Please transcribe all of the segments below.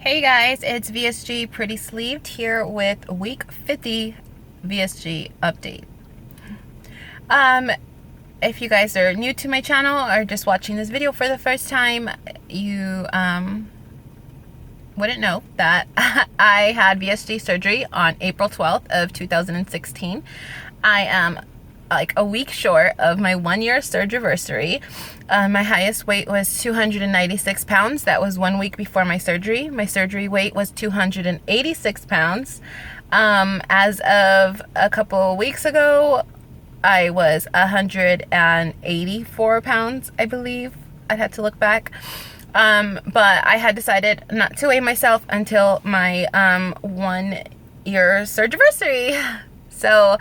Hey guys, it's VSG Pretty Sleeved here with week 50 VSG update. If you guys are new to my channel or just watching this video for the first time, you wouldn't know that I had VSG surgery on April 12th of 2016. I am like a week short of my 1-year surgery. My highest weight was 296 pounds. That was 1 week before my surgery. My surgery weight was 286 pounds. As of a couple weeks ago, I was 184 pounds, I believe. I'd have to look back. But I had decided not to weigh myself until my 1-year surgery. So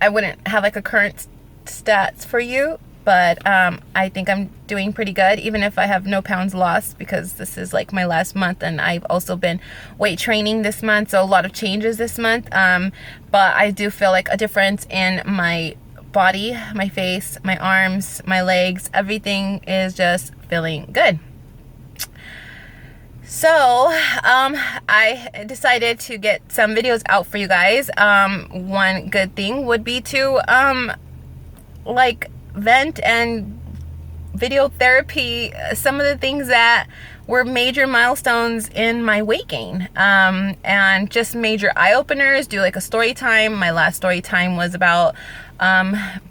I wouldn't have like a current stats for you, but I think I'm doing pretty good, even if I have no pounds lost, because this is like my last month, and I've also been weight training this month, so a lot of changes this month. But I do feel like a difference in my body, my face, my arms, my legs. Everything is just feeling good. So I decided to get some videos out for you guys. One good thing would be to like vent and video therapy some of the things that were major milestones in my weight gain, and just major eye-openers. Do like a story time. My last story time was about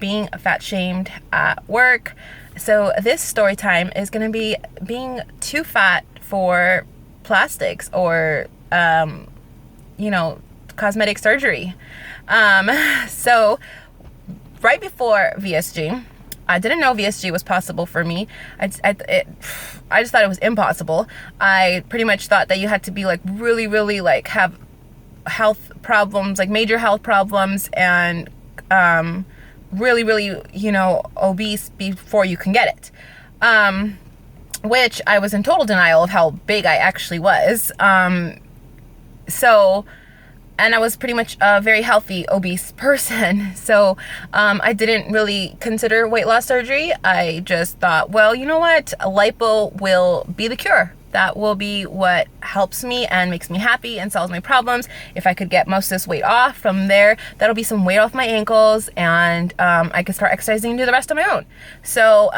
being fat shamed at work. So this story time is going to be being too fat for plastics or cosmetic surgery. So right before VSG, I didn't know VSG was possible for me. I just thought it was impossible. I pretty much thought that you had to be like really like have health problems, like major health problems, and really obese before you can get it. Which I was in total denial of how big I actually was. And I was pretty much a very healthy, obese person. So I didn't really consider weight loss surgery. I just thought, well, you know what? A lipo will be the cure. That will be what helps me and makes me happy and solves my problems. If I could get most of this weight off from there, that'll be some weight off my ankles, and I could start exercising and do the rest on my own. So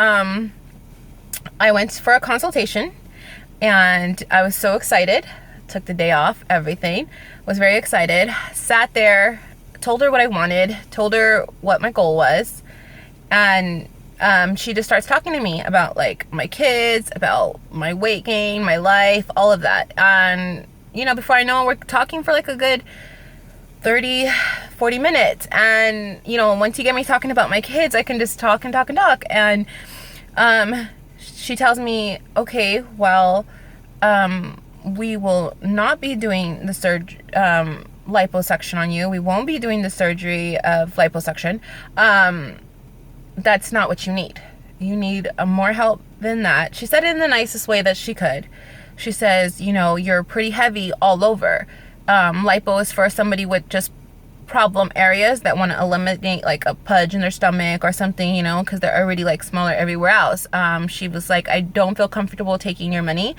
I went for a consultation, and I was so excited. Took the day off, everything. Was very excited. Sat there, told her what I wanted, told her what my goal was, and she just starts talking to me about like my kids, about my weight gain, my life, all of that. And before I know it, we're talking for like a good 30-40 minutes. And once you get me talking about my kids, I can just talk and talk and talk. And she tells me, okay, well, we will not be doing the liposuction on you. We won't be doing the surgery of liposuction. That's not what you need. You need more help than that. She said it in the nicest way that she could. She says, you're pretty heavy all over. Lipo is for somebody with just problem areas that want to eliminate like a pudge in their stomach or something, because they're already like smaller everywhere else. She was like, I don't feel comfortable taking your money.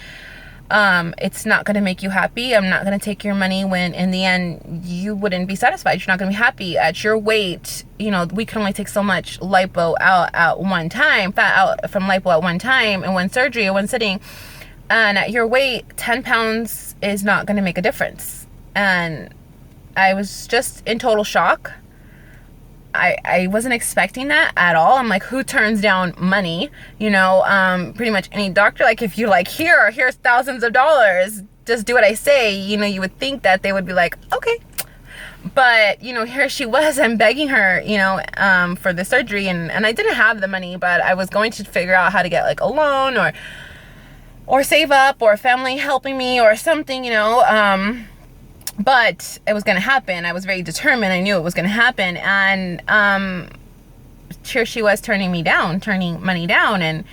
It's not going to make you happy. I'm not going to take your money when in the end you wouldn't be satisfied. You're not going to be happy at your weight. We can only take so much lipo out at one time, fat out from lipo at one time, in one surgery or one sitting. And at your weight, 10 pounds is not going to make a difference. And I was just in total shock. I wasn't expecting that at all. I'm like, who turns down money? Pretty much any doctor. Like, if you like, here's thousands of dollars, just do what I say. You would think that they would be like, okay. But, here she was, I'm begging her, for the surgery. And I didn't have the money, but I was going to figure out how to get like a loan or save up, or family helping me or something, but it was going to happen. I was very determined. I knew it was going to happen. And here she was turning money down, and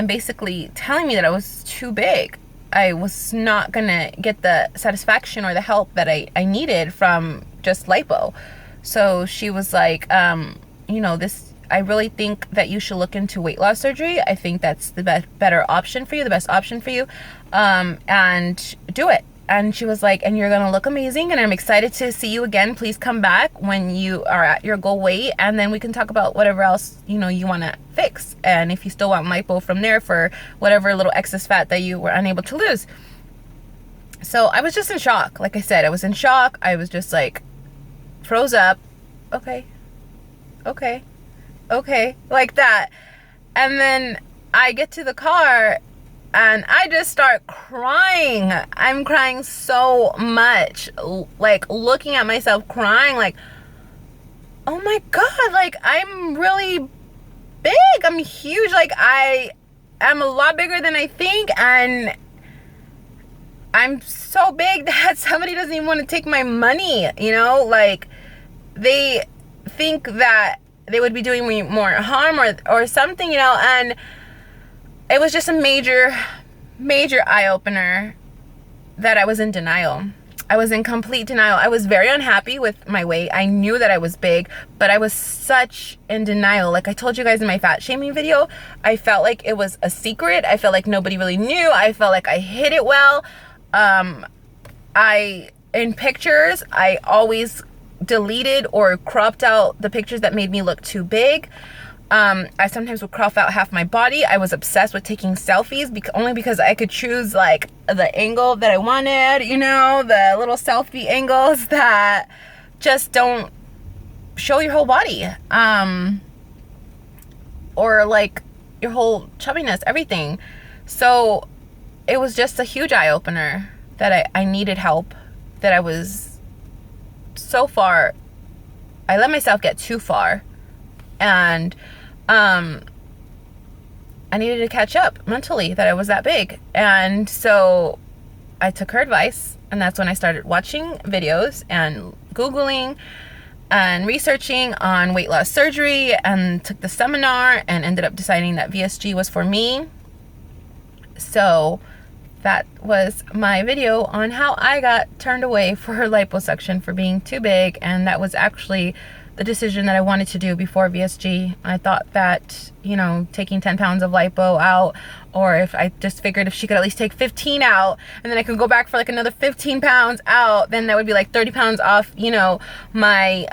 basically telling me that I was too big. I was not going to get the satisfaction or the help that I needed from just lipo. So she was like, this I really think that you should look into weight loss surgery. I think that's the better option for you, the best option for you, and do it. And she was like, and you're gonna look amazing, and I'm excited to see you again. Please come back when you are at your goal weight, and then we can talk about whatever else you want to fix, and if you still want lipo from there for whatever little excess fat that you were unable to lose. So I was just in shock. Like I said, I was in shock. I was just like froze up. Okay, like that. And then I get to the car and I just start crying. I'm crying so much, like looking at myself crying, like, oh my God, like I'm really big. I'm huge. Like I am a lot bigger than I think. And I'm so big that somebody doesn't even want to take my money, like they think that they would be doing me more harm or something, and it was just a major eye-opener that I was in denial. I was in complete denial. I was very unhappy with my weight. I knew that I was big, but I was such in denial. Like I told you guys in my fat shaming video, I felt like it was a secret. I felt like nobody really knew. I felt like I hid it well. In pictures, I always deleted or cropped out the pictures that made me look too big. I sometimes would crop out half my body. I was obsessed with taking selfies only because I could choose like the angle that I wanted, the little selfie angles that just don't show your whole body, or like your whole chubbiness, everything. So it was just a huge eye-opener that I needed help, that I was so far, I let myself get too far, and I needed to catch up mentally that I was that big. And so I took her advice, and that's when I started watching videos and Googling and researching on weight loss surgery, and took the seminar and ended up deciding that VSG was for me. So that was my video on how I got turned away for her liposuction for being too big, and that was actually the decision that I wanted to do before VSG. I thought that, taking 10 pounds of lipo out, or if I just figured if she could at least take 15 out, and then I could go back for like another 15 pounds out, then that would be like 30 pounds off, my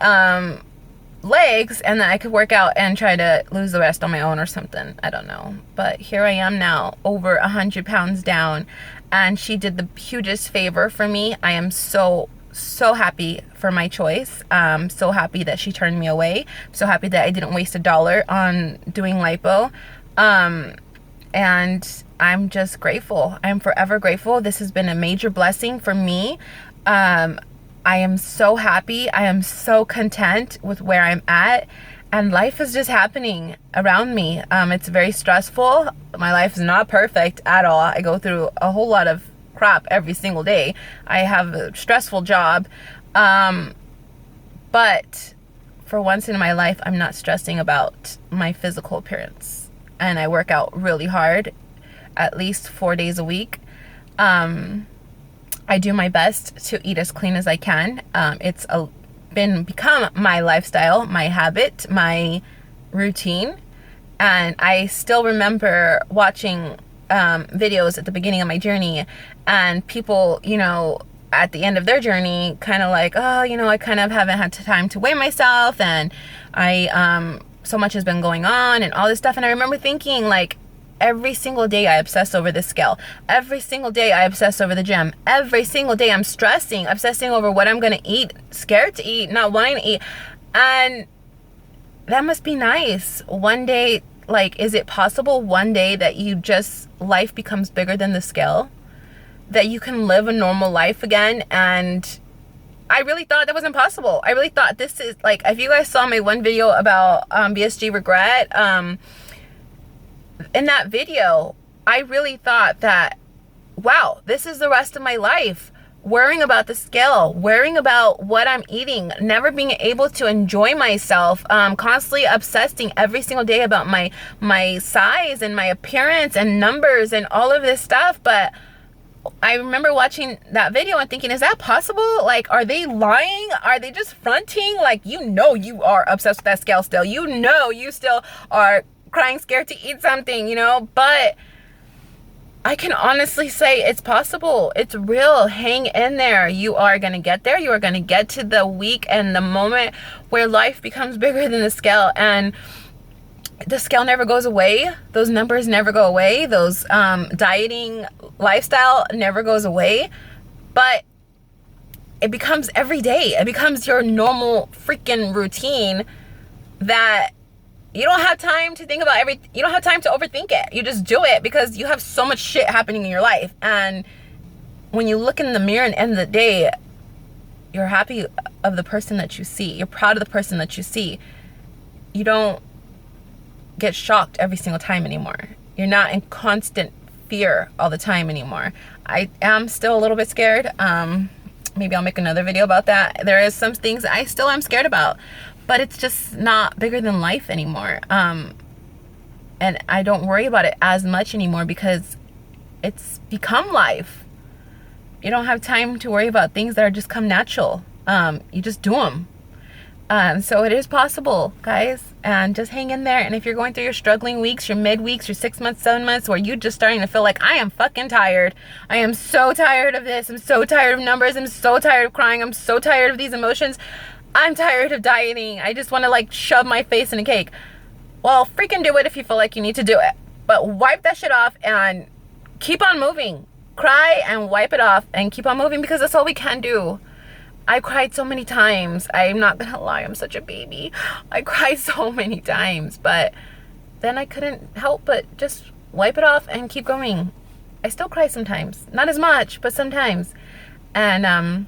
legs, and then I could work out and try to lose the rest on my own or something. I don't know. But here I am now, over 100 pounds down, and she did the hugest favor for me. I am so happy for my choice. So happy that she turned me away. So happy that I didn't waste $1 on doing lipo. And I'm just grateful. I'm forever grateful. This has been a major blessing for me. I am so happy. I am so content with where I'm at. And life is just happening around me. It's very stressful. My life is not perfect at all. I go through a whole lot of crap every single day. I have a stressful job. But for once in my life, I'm not stressing about my physical appearance. And I work out really hard, at least 4 days a week. I do my best to eat as clean as I can. It's become my lifestyle, my habit, my routine. And I still remember watching videos at the beginning of my journey, and people, at the end of their journey, kind of like, oh, I kind of haven't had time to weigh myself, and I so much has been going on and all this stuff. And I remember thinking, like, every single day I obsess over the scale. Every single day I obsess over the gym. Every single day I'm obsessing over what I'm going to eat, scared to eat, not wanting to eat. And that must be nice. One day, like, is it possible one day that life becomes bigger than the scale? That you can live a normal life again? And I really thought that was impossible. I really thought this is, like, if you guys saw my one video about BSG regret, in that video, I really thought that, wow, this is the rest of my life. Worrying about the scale, worrying about what I'm eating, never being able to enjoy myself, constantly obsessing every single day about my size and my appearance and numbers and all of this stuff. But I remember watching that video and thinking, is that possible? Like, are they lying? Are they just fronting? Like, you know you are obsessed with that scale still. You know you still are crying scared to eat something, you know? But I can honestly say it's possible. It's real. Hang in there. You are going to get there. You are going to get to the week and the moment where life becomes bigger than the scale. And the scale never goes away. Those numbers never go away. Those dieting lifestyle never goes away. But it becomes every day. It becomes your normal freaking routine that you don't have time to think about you don't have time to overthink it. You just do it because you have so much shit happening in your life. And when you look in the mirror and end of the day, you're happy of the person that you see. You're proud of the person that you see. You don't get shocked every single time anymore. You're not in constant fear all the time anymore. I am still a little bit scared. Maybe I'll make another video about that. There is some things I still am scared about, but it's just not bigger than life anymore. And I don't worry about it as much anymore because it's become life. You don't have time to worry about things that are just come natural. You just do them. So it is possible, guys, and just hang in there. And if you're going through your struggling weeks, your mid weeks, your 6 months, 7 months, where you're just starting to feel like, I am fucking tired. I am so tired of this. I'm so tired of numbers. I'm so tired of crying. I'm so tired of these emotions. I'm tired of dieting. I just want to like shove my face in a cake. Well, freaking do it if you feel like you need to do it. But wipe that shit off and keep on moving. Cry and wipe it off and keep on moving because that's all we can do. I cried so many times. I'm not gonna lie, I'm such a baby. I cried so many times, but then I couldn't help but just wipe it off and keep going. I still cry sometimes. Not as much, but sometimes. And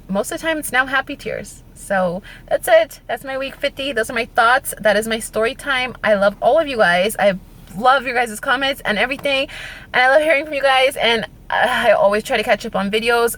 most of the time it's now happy tears. So that's it. That's my week 50. Those are my thoughts. That is my story time. I love all of you guys. I love your guys' comments and everything. And I love hearing from you guys. And I always try to catch up on videos.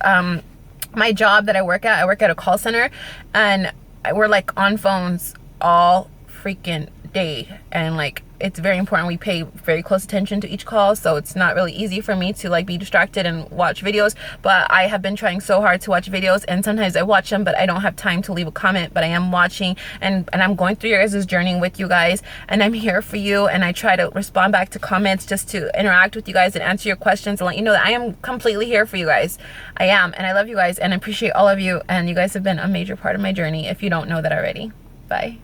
My job that I work at a call center, and we're like on phones all freaking day, and like it's very important we pay very close attention to each call, so it's not really easy for me to like be distracted and watch videos. But I have been trying so hard to watch videos, and sometimes I watch them but I don't have time to leave a comment, but I am watching, and I'm going through your guys' journey with you guys, and I'm here for you, and I try to respond back to comments just to interact with you guys and answer your questions and let you know that I am completely here for you guys. I am, and I love you guys and I appreciate all of you, and you guys have been a major part of my journey if you don't know that already. Bye.